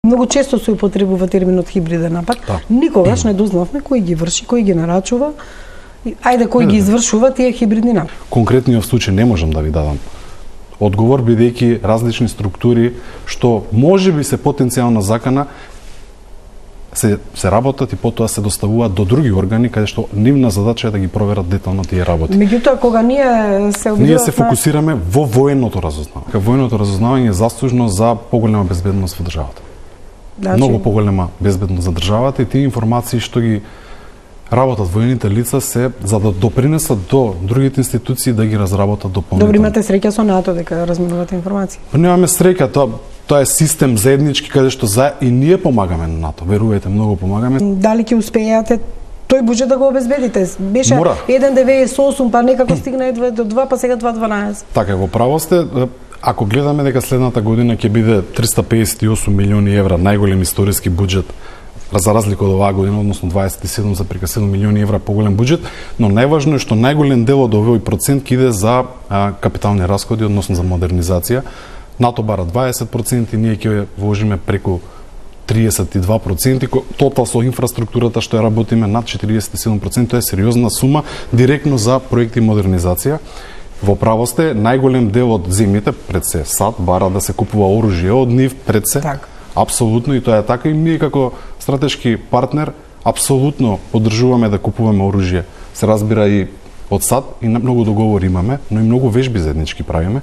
Многу често се употребува терминот хибриден напад. Никогаш не дознавме кој ги врши, кој ги нарачува. Ајде кој ги извршува тие хибридни напади. Конкретниот случај не можам да ви дадам одговор, бидејќи различни структури што можеби се потенцијална закана се работат и потоа се доставуваат до други органи каде што нивна задача е да ги проверат детално тие работи. Меѓутоа кога ние се фокусираме во военото разузнавање. Военото разузнавање е заслужно за поголема безбедност во државата. Многу поголема безбедност за државата и тие информации што ги работат воените лица се за да допринесат до другите институции да ги разработат дополнително. Добро, имате среќа со НАТО дека разменувате информации? Па немаме среќа, тоа е систем заеднички каде што и ние помагаме на НАТО. Верувајте, многу помагаме. Дали ќе успеете тој буџет да го обезбедите? Беше 1,98, па некако стигна едва до 2, па сега 2,12. Така, во право сте. Ако гледаме дека следната година ќе биде 358 милиони евра, најголем историски буџет, за разлика од оваа година, односно 27,7 милиони евра поголем буџет, но најважно е што најголем дел од овој процент ќе иде за капитални расходи, односно за модернизација. НАТО бара 20%, ние ќе вложиме преку 32%, тотал со инфраструктурата што ја работиме над 47%, тоа е сериозна сума директно за проекти модернизација. Во право сте, најголем дел од земјите пред се САД бара да се купува оружје од нив пред се. Так. Апсолутно и тоа е така и ние како стратешки партнер апсолутно поддржуваме да купуваме оружје. Се разбира и од САД и многу договори имаме, но и многу вежби заеднички правиме.